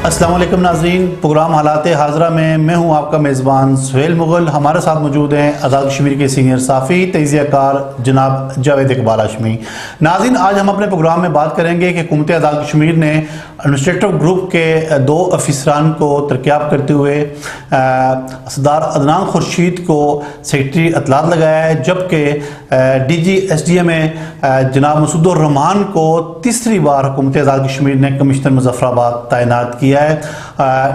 अस्सलाम वालेकुम नाज़रीन, प्रोग्राम हालात हाज़रा में मैं हूं आपका मेज़बान सुहेल मुग़ल। हमारे साथ मौजूद हैं आज़ाद कश्मीर के सीनियर साफ़ी तज़कियाकार जनाब जावेद इकबाल हाशमी। नाज़रीन, आज हम अपने प्रोग्राम में बात करेंगे कि हुकूमत आज़ाद कश्मीर ने एडमिनिस्ट्रेटिव ग्रुप के 2 अफसरान को तरक्याब करते हुए सरदार अदनान खुर्शीद को सेक्रेटरी इत्तलात लगाया है, जबकि DG SDM जनाब मसूदुर रहमान को तीसरी बार हुकूमत आज़ाद कश्मीर ने कमिश्नर मुज़फ़्फ़राबाद तैनात किया है।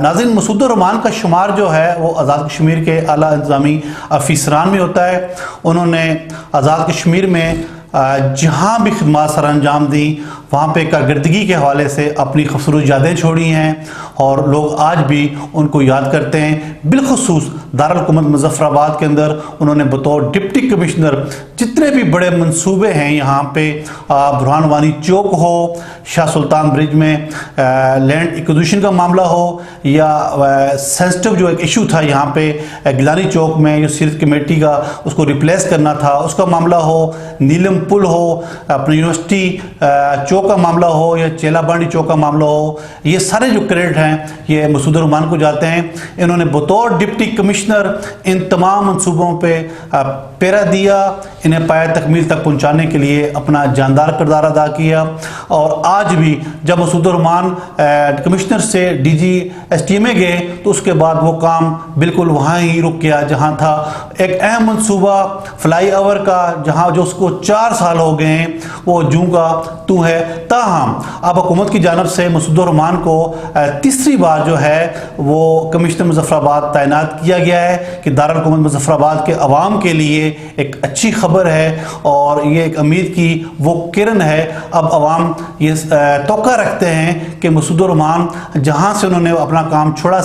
नाज़रीन, मसूदुर रहमान का शुमार जो है वो आज़ाद कश्मीर के आला इंतज़ामी अफसरान में होता है। उन्होंने आज़ाद कश्मीर में जहाँ भी खिदमत सर अंजाम दी वहाँ पे कारकर्दगी के हवाले से अपनी खूबसूरत यादें छोड़ी हैं और लोग आज भी उनको याद करते हैं। बिलखुसूस दारुल हुकूमत मुज़फ़्फ़राबाद के अंदर उन्होंने बतौर डिप्टी कमिश्नर जितने भी बड़े मंसूबे हैं यहाँ पे बुरहान वानी चौक हो, शाह सुल्तान ब्रिज में लैंड एक्विजिशन का मामला हो, या सेंसिटिव जो एक इशू था यहाँ पे गिलानी चौक में जो सीरत कमेटी का उसको रिप्लेस करना था उसका मामला हो, नीलम पुल हो, अपनी यूनिवर्सिटी चौक का मामला हो, या चेला बांडी चौक का मामला हो, ये सारे जो क्रेडिट हैं ये मसूदुर रहमान को जाते हैं। इन्होंने बतौर डिप्टी कमिश्नर इन तमाम मंसूबों पे पैरा दिया, इन्हें पाया तकमील तक पहुंचाने के लिए अपना जानदार किरदार अदा किया। और आज भी जब मसूदुर रहमान कमिश्नर से DG SDM गए तो उसके बाद वो काम बिल्कुल वहाँ ही रुक गया जहाँ था। एक अहम मंसूबा फ्लाई ओवर का, जहाँ जो उसको 4 साल हो गए हैं, वो जूं का तू है। ताहम अब हुकूमत की जानब से मसूदुर रहमान को तीसरी बार जो है वो कमिश्नर मुज़फ़्फ़राबाद तैनात किया गया है कि दारुल हुकूमत मुज़फ़्फ़राबाद के अवाम के लिए एक अच्छी खबर है और ये एक उम्मीद की वो किरण है। अब अवाम ये तोक़ा रखते हैं कि मसूदुर रहमान जहाँ से उन्होंने अपना काम छोड़ा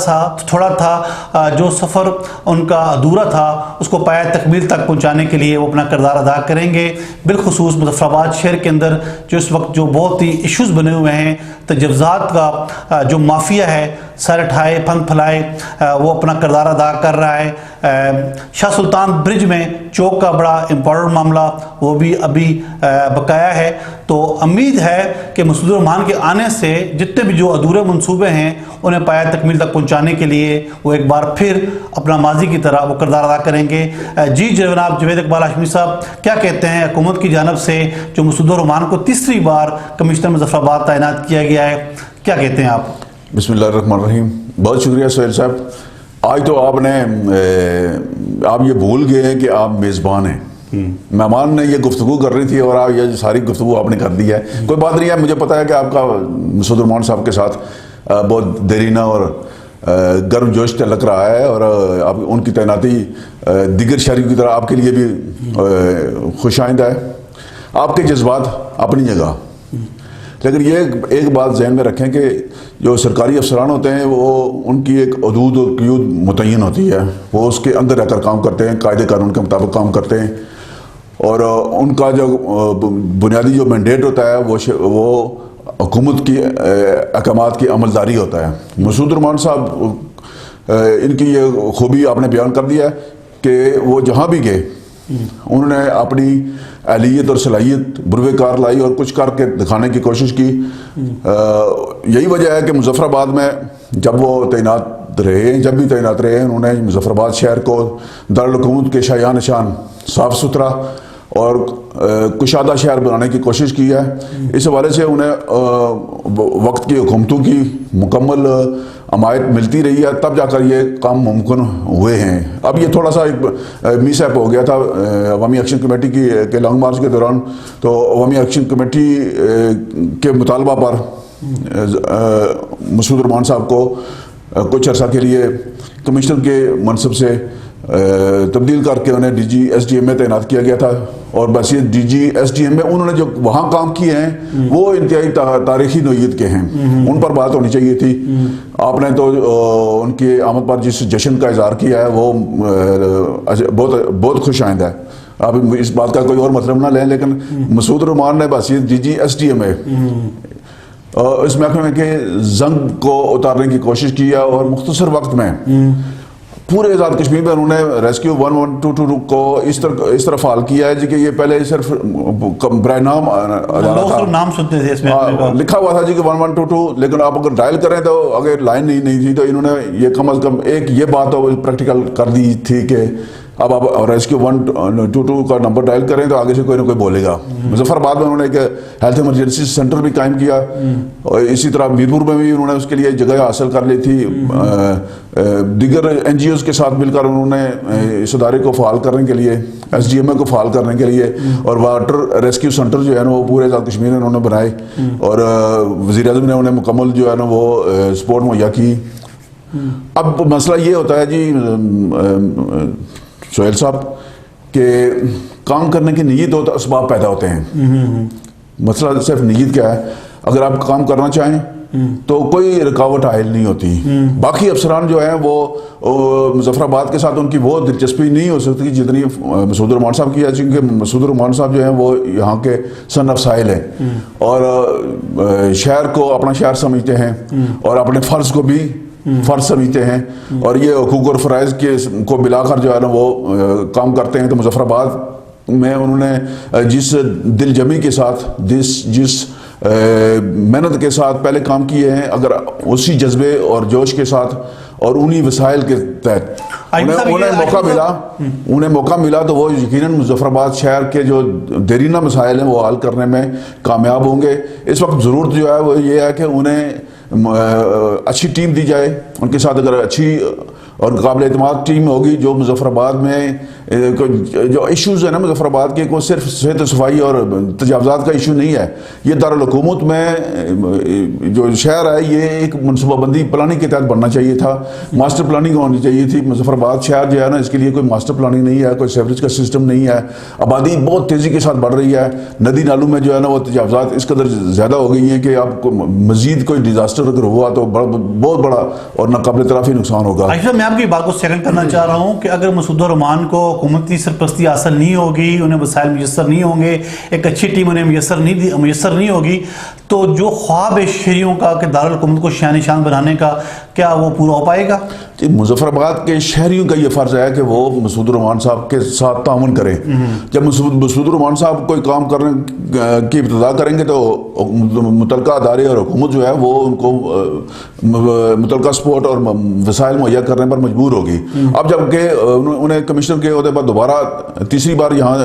था, जो सफ़र उनका अधूरा था उसको पाया तकमील तक पहुँचाने के लिए वो अपना किरदार अदा करेंगे। बिलखुसूस मुज़फ़्फ़राबाद शहर के अंदर जो इस वक्त जो बहुत ही इश्यूज़ बने हुए हैं, तजव्वुज़ात का जो माफिया है सर ठाए फंग फैलाए वो अपना किरदार अदा कर रहा है। शाह सुल्तान ब्रिज में चौक का बड़ा इम्पोर्टेंट मामला वो भी अभी बकाया है। तो उम्मीद है कि मसूदुर रहमान के आने से जितने भी जो अधूरे मंसूबे हैं उन्हें पाया तकमील तक पहुंचाने के लिए वो एक बार फिर अपना माजी की तरह वो किरदार अदा करेंगे। जी जनाब जावेद इकबाल हाशमी साहब, क्या कहते हैं हुकूमत की जानब से जो मसूदुर रहमान को तीसरी बार कमिश्नर मुज़फ़्फ़राबाद तैनात किया गया है, क्या कहते हैं आप? बिस्मिल्लाहिर्रहमानिर्रहीम। बहुत शुक्रिया सुहेल साहब। आज तो आप ये भूल गए हैं कि आप मेज़बान हैं। मेहमान ने ये गुफ्तगू कर रही थी और आप ये सारी गुफ्तगू आपने कर दी है। कोई बात नहीं है, मुझे पता है कि आपका मसूदुर रहमान साहब के साथ बहुत देरीना और गर्म जोश लग रहा है और आप उनकी तैनाती दिगर शहरियों की तरह आपके लिए भी खुश आइंदा है। आपके जज्बात अपनी जगह, लेकिन ये एक बात जहन में रखें कि जो सरकारी अफसरान होते हैं वो उनकी एक हदूद और क़यूद मुतय्यन होती है। वो उसके अंदर रहकर काम करते हैं, कायदे कानून के मुताबिक काम करते हैं और उनका जो बुनियादी जो मैंडेट होता है वो हुकूमत की अहकामात की अमलदारी होता है। मसूदुर रहमान साहब इनकी ये खूबी आपने बयान कर दिया कि वो जहाँ भी गए उन्होंने अपनी अहलियत और सलाहियत बुरवे कार लाई और कुछ करके दिखाने की कोशिश की। यही वजह है कि मुज़फ़्फ़राबाद में जब भी तैनात रहे उन्होंने मुज़फ़्फ़राबाद शहर को दारुल हुकूमत के शायान निशान साफ़ सुथरा और कुशादा शहर बनाने की कोशिश की है। इस हवाले से उन्हें वक्त की हुकूमतों की मुकम्मल हमायत मिलती रही है, तब जाकर ये काम मुमकिन हुए हैं। अब ये थोड़ा सा एक मिसहैप हो गया था अवामी एक्शन कमेटी के लॉन्ग मार्च के दौरान। तो अवामी एक्शन कमेटी के मुतालबा पर मसूदुर रहमान साहब को कुछ अर्सा के लिए कमिश्नर के मनसब से तब्दील करके उन्हें DG SDM में तैनात किया गया था। और बस ये DG SDM में उन्होंने जो वहाँ काम किए हैं वो इंतहाई तारीखी नोयत के हैं, उन पर बात होनी चाहिए थी। आपने तो उनकी आमद पर जिस जश्न का इजहार किया है वो बहुत खुश आइंदा है। आप इस बात का कोई और मतलब ना लें, लेकिन मसूदुर रहमान ने बस ये DG SDM में इस महकमे के जंग को उतारने की कोशिश की है और मुख्तसर वक्त में पूरे आज़ाद कश्मीर में उन्होंने रेस्क्यू 1122 को इस तरह फाल किया है जी कि ये पहले सिर्फ बराए नाम लोग सिर्फ नाम सुनते थे इसमें अपने का। लिखा हुआ था जी कि 1122, लेकिन आप अगर डायल करें तो अगर लाइन नहीं थी तो इन्होंने ये कम अज़ कम एक ये बात तो प्रैक्टिकल कर दी थी कि अब आप रेस्क्यू 122 का नंबर डायल करें तो आगे से कोई ना कोई बोलेगा। मुजफ्फराबाद में उन्होंने एक हेल्थ इमरजेंसी सेंटर भी कायम किया और इसी तरह मीरपुर में भी उन्होंने उसके लिए जगह हासिल कर ली थी। दीगर NGOs के साथ मिलकर उन्होंने इस इदारे को फ़ाल करने के लिए, SDMA को फ़ाल करने के लिए और वाटर रेस्क्यू सेंटर जो है ना वो पूरे आज़ाद कश्मीर में उन्होंने बनाए और वज़ीर आज़म ने उन्हें मुकम्मल जो है ना वो सपोर्ट मुहैया की। अब मसला ये होता है जी सोहेल साहब के काम करने की नीयत हो तो असबाब पैदा होते हैं। मसला सिर्फ नीयत क्या है, अगर आप काम करना चाहें तो कोई रुकावट हायल नहीं होती। बाकी अफसरान जो हैं वो मुजफ्फराबाद के साथ उनकी वो दिलचस्पी नहीं हो सकती जितनी मसूद रहमान साहब की है, क्योंकि मसूद रहमान साहब जो हैं वो यहाँ के सन ऑफ साहिल हैं और शहर को अपना शहर समझते हैं और अपने फ़र्ज़ को भी फ़र्ज समझते हैं और ये हुकूक और फ़राइज़ के को मिलाकर जो है ना वो काम करते हैं। तो मुजफ्फराबाद में उन्होंने जिस दिलजमी के साथ जिस मेहनत के साथ पहले काम किए हैं, अगर उसी जज्बे और जोश के साथ और उन्हीं वसाइल के तहत उन्हें मौका मिला तो वो यकीनन मुजफ्फराबाद शहर के जो देरीना मसाइल हैं वो हल करने में कामयाब होंगे। इस वक्त ज़रूरत जो है वो ये है कि उन्हें अच्छी टीम दी जाए, उनके साथ अगर अच्छी और काबिल एतमाद टीम होगी जो मुजफ्फराबाद में जो इश्यूज़ है ना मुजफ्फराबाद के, को सिर्फ सेहत सफाई और तजावज़ात का इशू नहीं है, ये दारुल-हुकूमत में जो शहर है ये एक मनसूबाबंदी प्लानिंग के तहत बनना चाहिए था, मास्टर प्लानिंग होनी चाहिए थी। मुजफ्फराबाद शहर जो है ना इसके लिए कोई मास्टर प्लानिंग नहीं है, कोई सेवरेज का सिस्टम नहीं है, आबादी बहुत तेज़ी के साथ बढ़ रही है, नदी नालों में जो है ना वो तजावज़ात इस कदर ज़्यादा हो गई हैं कि आपको मज़ीद कोई डिज़ास्टर अगर हुआ तो बहुत बड़ा और नाकाबिल तराफी नुकसान होगा। मैं आपकी बात को सेकंड करना चाह रहा हूं कि अगर मसूद रहमान को हुकूमती सरपरस्ती हासिल नहीं होगी, उन्हें वसाइल मुयसर नहीं होंगे, एक अच्छी टीम उन्हें मुयसर नहीं होगी, तो जो ख्वाब है शहरियों का कि दारुल हुकूमत को शान निशान बनाने का, क्या वो पूरा हो पाएगा? कि मुजफ्फराबाद के शहरियों का ये फ़र्ज़ है कि वो मसूद रहमान साहब के साथ ताउन करें। जब मसूद रहमान साहब कोई काम करने की इब्तिदा करेंगे तो मुतलका अदारे और हुकूमत जो है वो उनको मुतलका सपोर्ट और वसाइल मुहैया करने पर मजबूर होगी। अब जबकि उन्हें कमिश्नर के ओहदे पर दोबारा तीसरी बार यहाँ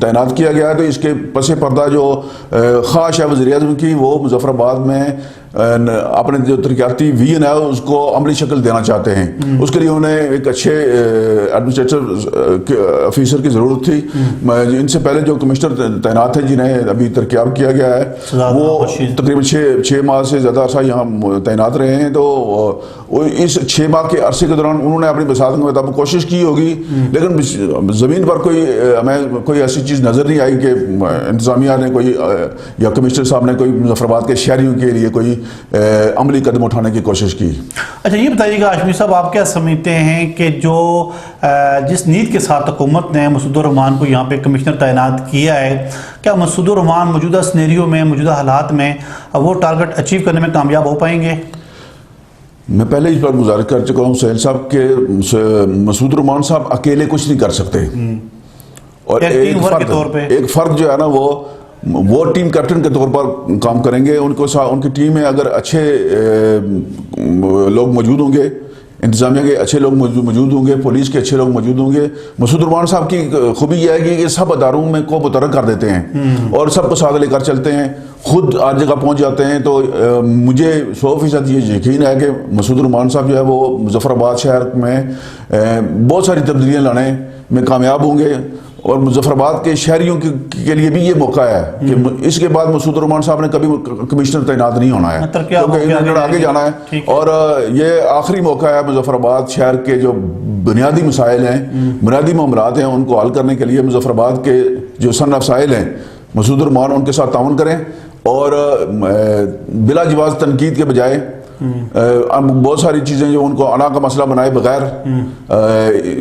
तैनात किया गया है तो इसके पसे पर्दा जो ख्वाहिश है वज़ीर आज़म की, वो मुजफ्फराबाद में अपने जो तरक्याती विजन है उसको अमली शक्ल देना चाहते हैं। उसके लिए उन्हें एक अच्छे एडमिनिस्ट्रेटर ऑफिसर की ज़रूरत थी। इनसे पहले जो कमिश्नर तैनात हैं जिन्हें अभी तरक्याब किया गया है वो तकरीबन 6 माह से ज़्यादा अर्सा यहाँ तैनात रहे हैं। तो इस 6 माह के अरसे के दौरान उन्होंने अपनी बसात के मुताबिक कोशिश की होगी, लेकिन ज़मीन पर हमें कोई ऐसी चीज़ नज़र नहीं आई कि इंतज़ामिया ने कोई या कमिश्नर साहब ने कोई मुजफ्फराबाद के शहरियों के लिए कोई अमली कदम उठाने की कोशिश की। अच्छा ये बताइएगा हाशमी साहब, आप क्या समझते हैं कि जो जिस नीयत के साथ हुकूमत ने मसूद रहमान को यहाँ पे कमिश्नर तैनात किया है, क्या मसूद रहमान मौजूदा सिनेरियो में, मौजूदा हालात में वो टारगेट अचीव करने में कामयाब हो पाएंगे? मैं पहले इस बार गुजारिश कर चुका हूँ सोहेल साहब के मसूद रहमान साहब अकेले कुछ नहीं कर सकते और एक फर्द जो है ना वो टीम कैप्टन के तौर पर काम करेंगे। उनकी टीम में अगर अच्छे लोग मौजूद होंगे, इंतजामिया के अच्छे लोग मौजूद होंगे, पुलिस के अच्छे लोग मौजूद होंगे, मसूद रहमान साहब की खूबी यह है कि ये सब अदारों में को मुतरक कर देते हैं और सबको साथ लेकर चलते हैं, खुद हर जगह पहुंच जाते हैं। तो मुझे 100% ये यकीन है कि मसूद रहमान साहब जो है वो मुजफ्फराबाद शहर में बहुत सारी तब्दीलियाँ लाने में कामयाब होंगे और मुजफ्फराबाद के शहरियों के लिए भी ये मौका है कि इसके बाद मसूद रहमान साहब ने कभी कमिश्नर तैनात नहीं होना है, क्योंकि इन्होंने आगे जाना है और ये आखिरी मौका है मुजफ्फराबाद शहर के जो बुनियादी मसाइल हैं, बुनियादी मामलात हैं, उनको हल करने के लिए मुजफ्फराबाद के जो सन ऑफ साहिल हैं मसूद रहमान उनके साथ ताउन करें और बिला जवाज़ तनकीद के बजाय बहुत सारी चीज़ें जो उनको अना का मसला बनाए बगैर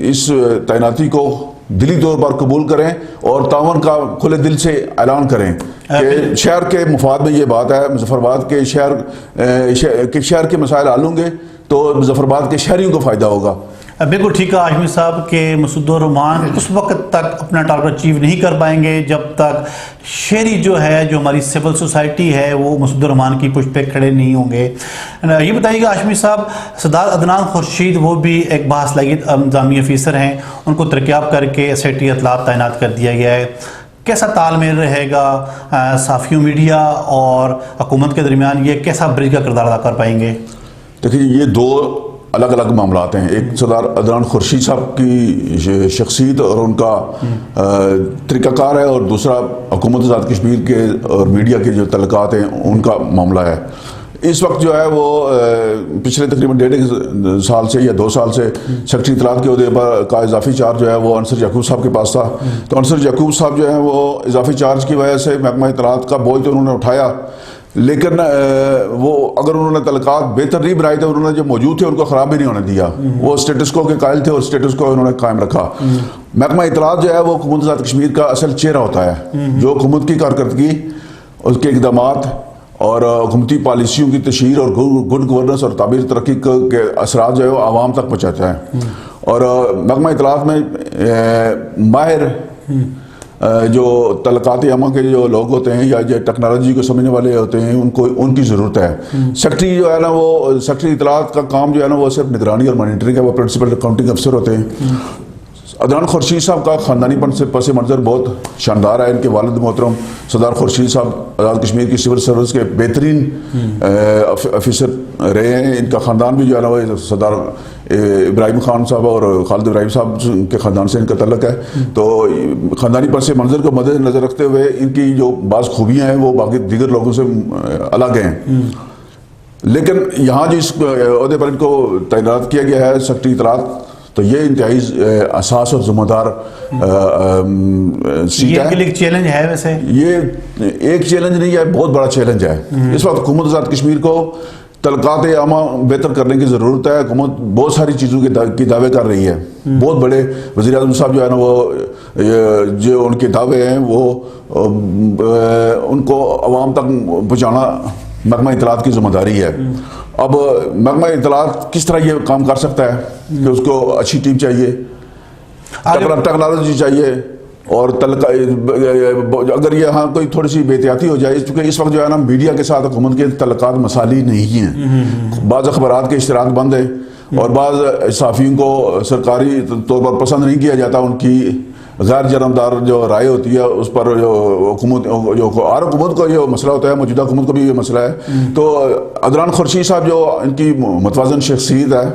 इस तैनाती को दिली तौर पर कबूल करें और तावन का खुले दिल से ऐलान करें कि शहर के मुफाद में ये बात है, मुजफ्फराबाद के शहर के मसाइल हल होंगे तो मुजफ्फराबाद के शहरियों को फ़ायदा होगा। बिल्कुल ठीक है आजमी साहब के मसूदुर रहमान उस वक्त तक अपना टारगेट अचीव नहीं कर पाएंगे जब तक शहरी जो है, जो हमारी सिविल सोसाइटी है, वो मसूदुर रहमान की पुष्ट पे खड़े नहीं होंगे। ये बताइएगा आजमी साहब, सरदार अदनान खुर्शीद वो भी एक बासलाहियत इंतजामी अफीसर हैं, उनको तरक्याब करके SIT इतलात तैनात कर दिया गया है। कैसा तालमेल रहेगा साफियों, मीडिया और हुकूमत के दरमियान? ये कैसा ब्रिज का किरदार अदा कर पाएंगे? देखिए, ये दो अलग अलग मामलात हैं। एक सरदार अदनान खुर्शीद साहब की शख्सियत और उनका तरीक़ाकार है, और दूसरा हुकूमत आज़ाद कश्मीर के और मीडिया के जो तल्लुकात हैं उनका मामला है। इस वक्त जो है वो पिछले तकरीबन 1.5 साल से या 2 साल से सेक्रेटरी इत्तलात के ओहदे पर का इजाफी चार्ज जो है वो अंसर याकूब साहब के पास था। तो अंसर याकूब साहब जो है वो इजाफी चार्ज की वजह से महकमा इत्तलात का बोझ तो उन्होंने उठाया, लेकिन वो अगर उन्होंने तलकात बेहतर नहीं बनाए थे, उन्होंने जो मौजूद थे उनको ख़राब भी नहीं होने दिया। वो स्टेटस को के कायल थे और स्टेटस को उन्होंने कायम रखा। महकमा इत्तलात जो है वो हुकूमत आज़ाद कश्मीर का असल चेहरा होता है, जो हुकूमत की कारकर्दगी, उसके इक़दामात और हुकूमती पॉलिसियों की तशहीर और गुड गवर्नेंस और ताबीर तरक्की के असरात जो है वो आवाम तक पहुँचाता है। और महकमा इत्तलात में माहिर जो तलकात अमा के जो लोग होते हैं या जो टेक्नोलॉजी को समझने वाले होते हैं, उनको उनकी ज़रूरत है। सेक्रेटरी जो है ना, वो सेक्रेटरी इत्तलात का काम जो है ना वो सिर्फ निगरानी और मॉनिटरिंग है, वो प्रिंसिपल अकाउंटिंग अफसर होते हैं। अदनान खुर्शीद साहब का ख़ानदानी पस मंज़र बहुत शानदार है। इनके वालिद मोहतरम सरदार खुर्शीद साहब आज़ाद कश्मीर की सिविल सर्विस के बेहतरीन अफिसर रहे हैं। इनका ख़ानदान भी जो है ना वो सरदार इब्राहिम खान साहब और खालिद इब्राहिम साहब के ख़ानदान से इनका तल्लुक़ है। तो ख़ानदानी पस मंज़र को मद्देनज़र रखते हुए इनकी जो बाज़ खूबियाँ हैं वो बाकी दीगर लोगों से अलग हैं। लेकिन यहाँ जिस ओहदे पर इनको तैनात किया गया है सेक्रेटरी इत्तलात, तो ये इंतहाई असास और ज़िम्मेदार सीट है। ये एक चैलेंज है, वैसे ये एक चैलेंज नहीं है, बहुत बड़ा चैलेंज है। इस वक्त हुकूमत आज़ाद कश्मीर को तलकात आमा बेहतर करने की ज़रूरत है। हुकूमत बहुत सारी चीज़ों की दावे कर रही है। बहुत बड़े वज़ीर आज़म साहब जो है ना वो जो उनके दावे हैं वो उनको अवाम तक पहुँचाना महकमा इत्तलात की जिम्मेदारी है। अब महकमा इत्तलात किस तरह ये काम कर सकता है कि उसको अच्छी टीम चाहिए, टेक्नोलॉजी चाहिए, और अगर यहाँ कोई थोड़ी सी बेहतियाती हो जाए, क्योंकि इस वक्त जो है ना मीडिया के साथ हुकूमत के तल्लुकात मसाली नहीं हैं। बाज़ अखबारात के इश्तराक बंद है और बाज़ सहाफ़ियों को सरकारी तौर पर पसंद नहीं किया जाता। उनकी गैर जनमदार जो राय होती है उस पर जो हुकूमत को जो मसला होता है, मौजूदा हुकूमत को भी ये मसला है। तो अदनान खुर्शीद साहब जो इनकी मुतवाज़न शख्सियत है,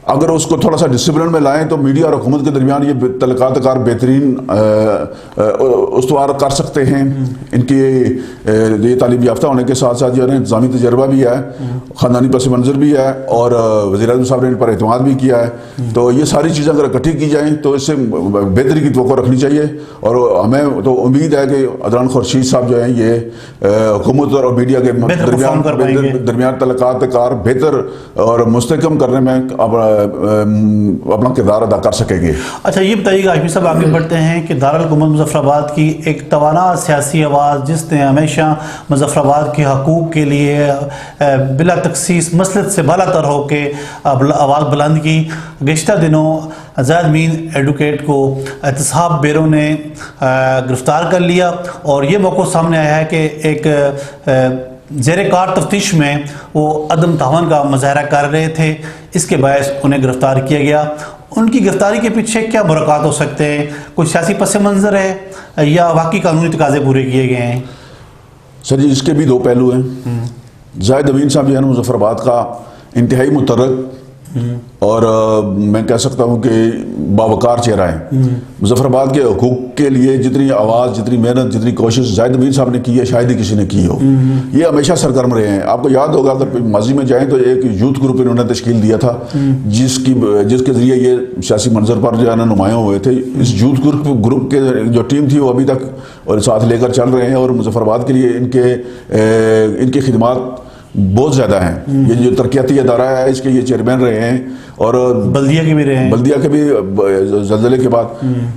अगर उसको थोड़ा सा डिसिप्लिन में लाएं तो मीडिया और हुकूमत के दरमियान ये तल्लुकात बेहतरीन उस्तवार कर सकते हैं। इनकी ये तालीम याफ्ता होने के साथ साथ जो है इंतज़ामी तजर्बा भी है, ख़ानदानी पस मंज़र भी है, और वज़ीर आज़म साहब ने इन पर एतमाद भी किया है। तो ये सारी चीज़ें अगर इकट्ठी की जाएँ तो इससे बेहतरी की तवक्को रखनी चाहिए। और हमें तो उम्मीद है कि अदनान खुर्शीद साहब जो हैं ये हुकूमत और मीडिया के दरमियान तल्लुकात बेहतर और मुस्तहकम करने में अपना किरदार अदा कर सकेंगे। अच्छा, ये बताइएगा आजमी साहब, आगे बढ़ते हैं कि दारुल हुकूमत मुज़फ़्फ़राबाद की एक तवाना सियासी आवाज़, जिसने हमेशा मुज़फ़्फ़राबाद के हकूक़ के लिए बिला तख़सीस मसलत से बालातर होकर आवाज़ बुलंद की। गुज़िश्ता दिनों ज़ैद मीन एडवोकेट को एहतसाब ब्यूरो ने गिरफ़्तार कर लिया, और ये मौक़िफ़ सामने आया है कि एक ज़ेरे कार तफ्तीश में वो अदम तावन का मुज़ाहरा कर रहे थे, इसके बायस उन्हें गिरफ़्तार किया गया। उनकी गिरफ़्तारी के पीछे क्या बुराकात हो सकते हैं? कोई सियासी पस मंज़र है या वाकई कानूनी तकाज़े पूरे किए गए हैं? सर जी, इसके भी दो पहलू हैं। ज़ैद अमीन साहब जो है मुज़फ़्फ़राबाद का इंतहाई मुतर्रक और मैं कह सकता हूँ कि बावकार चेहरा है। मुज़फ़्फ़राबाद के हकूक़ के लिए जितनी आवाज़, जितनी मेहनत, जितनी कोशिश ज़ैद अमीन साहब ने की है, शायद ही किसी ने की हो। ये हमेशा सरगर्म रहे हैं। आपको याद होगा, अगर माजी में जाएँ तो एक यूथ ग्रुप इन्होंने तश्कील दिया था, जिसके ज़रिए ये सियासी मंजर पर जो है ना नुमायाँ हुए थे। इस यूथ ग्रुप के जो टीम थी वो अभी तक और साथ लेकर चल रहे हैं, और मुज़फ़्फ़राबाद के लिए इनकी खिदमात बहुत ज़्यादा हैं। ये जो तरक्याती अदारा है इसके ये चेयरमैन रहे हैं और बल्दिया के भी रहे हैं, बल्दिया के भी जल्जले के बाद।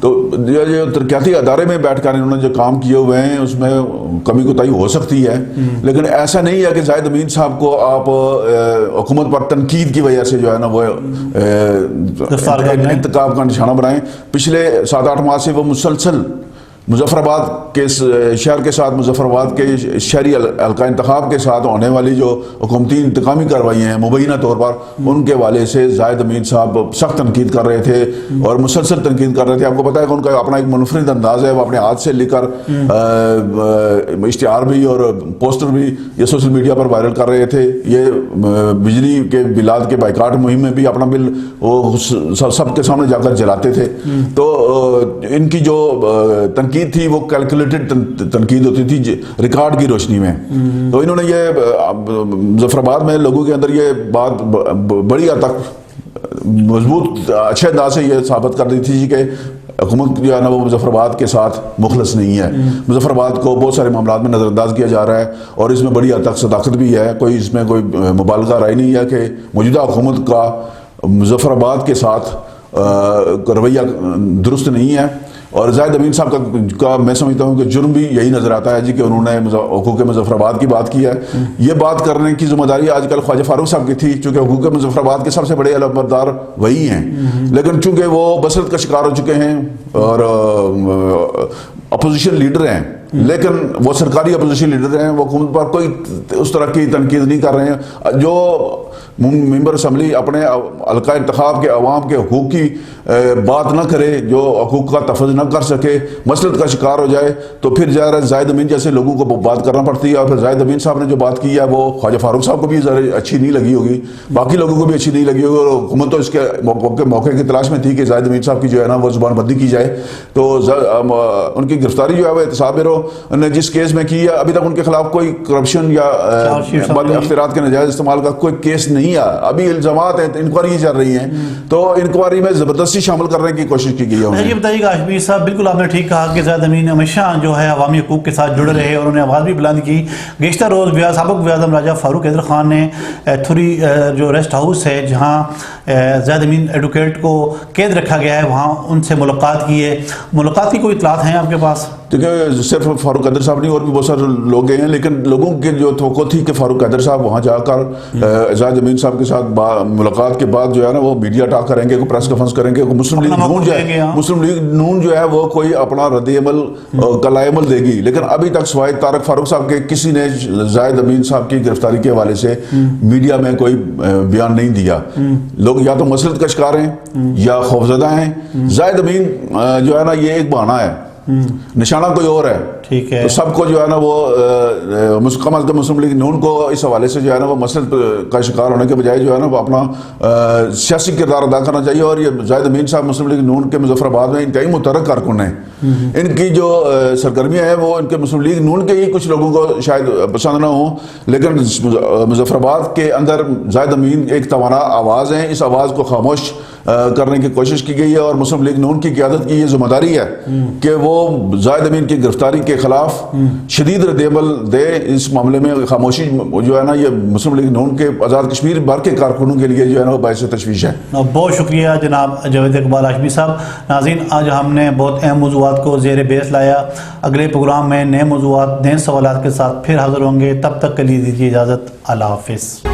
तो ये तरक्याती अदारे में बैठकर इन्होंने जो काम किए हुए हैं उसमें कमी कोताही हो सकती है, लेकिन ऐसा नहीं है कि जाहिद अमीन साहब को आप हुकूमत पर तनकीद की वजह से जो है ना वो इंतकाब का निशाना बनाएं। पिछले 7-8 माह से वो मुसलसल मुजफ्फराबाद के शहर के साथ, मुजफ्फराबाद के शहरी हल्का इंतखाब के साथ होने वाली जो हुकूमती इंतकामी कार्रवाइयाँ हैं मुबैना तौर पर, उनके वाले से जाहिद अमीन साहब सख्त तनकीद कर रहे थे और मुसलसल तनकीद कर रहे थे। आपको पता है कि उनका अपना एक मुनफरिद अंदाज है, वो अपने हाथ से लेकर इश्तिहार भी और पोस्टर भी ये सोशल मीडिया पर वायरल कर रहे थे। ये बिजली के बिलाद के बाइकाट मुहिम में भी अपना बिल वो सबके सामने जाकर जलाते थे। तो इनकी जो तनकीद थी वो कैलकुलेटेड तनकीद होती थी रिकॉर्ड की रोशनी में। तो इन्होंने ये मुजफ्फराबाद में लोगों के अंदर ये बात बड़ी हद तक मजबूत अच्छे अंदाज से ये साबित कर दी थी कि हुकूमत जो है ना वो मुजफ्फराबाद के साथ मुखलस नहीं है। मुजफ्फराबाद को बहुत सारे मामलों में नज़रअंदाज किया जा रहा है और इसमें बड़ी हद तक सदाकत भी है। कोई इसमें कोई मुबालगा राय नहीं है कि मौजूदा हुकूमत का मुजफ्फराबाद के साथ रवैया दुरुस्त नहीं है। और जाहिद अमीन साहब का मैं समझता हूँ कि जुर्म भी यही नजर आता है जी कि उन्होंने हुकूक मुजफ्फराबाद की बात की है। ये बात करने की जिम्मेदारी आजकल ख्वाजा फारूक साहब की थी, चूँकि हुकूक मुजफ्फराबाद के सबसे बड़े अलमबरदार वही हैं, लेकिन चूँकि वो बसरत का शिकार हो चुके हैं और अपोजिशन लीडर हैं, लेकिन वो सरकारी अपोजिशन लीडर हैं, वो हुकूमत पर कोई उस तरह की तनकीद नहीं कर रहे हैं। जो मेंबर असम्बली अपने हल्का इंतखाब के अवाम के हकूक़ की बात ना करे, जो हकूक़ का तफज़ ना कर सके, मसलत का शिकार हो जाए, तो फिर जाहिद अमीन जैसे लोगों को बात करना पड़ती है। और फिर जाहिद अमीन साहब ने जो बात की है वो ख्वाजा फारूक साहब को भी ज़रा अच्छी नहीं लगी होगी, बाकी लोगों को भी अच्छी नहीं लगी होगी। और हुकूमत तो इसके मौके की तलाश में थी कि जाहिद अमीन साहब की जो है ना वो ज़ुबानबंदी की जाए। तो उनकी गिरफ्तारी जो है वो एहतसाब ने जिस केस में की है, अभी तक उनके खिलाफ कोई करप्शन या अख्तियारात के नाजायज़ इस्तेमाल का कोई केस नहीं है। अभी इल्जामात हैं, इंक्वायरी चल रही हैं, तो इंक्वायरी में ज़बरदस्ती शामिल करने की कोशिश की गई है। ये बताइएगा हाशमी साहब, बिल्कुल आपने ठीक कहा कि जाहिद अमीन हमेशा जो है अवामी हकूक़ के साथ जुड़े रहे और उन्होंने आवाज़ भी बुलंद की। गेज़िश्ता रोज़ साबिक़ वज़ीर-ए-आज़म राजा फारूक हैदर खान ने थुरी जो रेस्ट हाउस है जहाँ जाहिद अमीन एडवोकेट को कैद रखा गया है, वहाँ उनसे मुलाकात की है। मुलाकात की कोई इत्तलात हैं आपके पास? देखिए, सिर्फ फारूक हैदर साहब नहीं और भी बहुत सारे लोग गए हैं, लेकिन लोगों के जो तवक्को थी कि फारूक हैदर साहब वहाँ जाकर जाहिद अमीन साहब के साथ मुलाकात के बाद जो है ना वो मीडिया टॉक करेंगे, कोई प्रेस कॉन्फ्रेंस करेंगे, मुस्लिम लीग नून जो है वो कोई अपना रद्द-ए-अमल कलाए-अमल देगी। लेकिन अभी तक सवाए तारक फारूक साहब के किसी ने जाहिद अमीन साहब की गिरफ्तारी के हवाले से मीडिया में कोई बयान नहीं दिया। लोग या तो मसलत का शिकार हैं या खौफजदा हैं। जाहिद अमीन जो है ना ये एक बहाना है, निशाना कोई और है। ठीक है, तो सबको जो है ना वो कम अज़ कम मुस्लिम लीग नून को इस हवाले से जो है ना वो मसलत का शिकार होने के बजाय जो है ना वो अपना सियासी किरदार अदा करना चाहिए। और ये जाहिद अमीन साहब मुस्लिम लीग नून के मुजफ्फराबाद में इंतहाई मुतहर्रिक कारकुन हैं। इनकी जो सरगर्मियाँ हैं वो इनके मुस्लिम लीग नून के ही कुछ लोगों को शायद पसंद ना हो, लेकिन मुजफ्फराबाद के अंदर जाहिद अमीन एक तवाना आवाज़ है। इस आवाज़ को खामोश करने की कोशिश की गई है और मुस्लिम लीग नून की क़यादत की ये जिम्मेदारी है कि वो जाहिद अमीन की गिरफ्तारी के खिलाफ शदीद रद्द-ए-अमल दे। इस मामले में खामोशी जो है ना ये मुस्लिम लीग नून के आज़ाद कश्मीर भर के कारकुनों के लिए जो है ना वो बाइस तशवीश है। बहुत शुक्रिया जनाब जावेद इकबाल हाशमी साहब। नाज़रीन, आज हमने बहुत अहम मौज़ूआत को ज़ेर बेस लाया। अगले प्रोग्राम में नए मौज़ूआत, नए सवालात के साथ फिर हाज़िर होंगे। तब तक के लिए दीजिए इजाज़त। अल्लाह हाफ़िज़।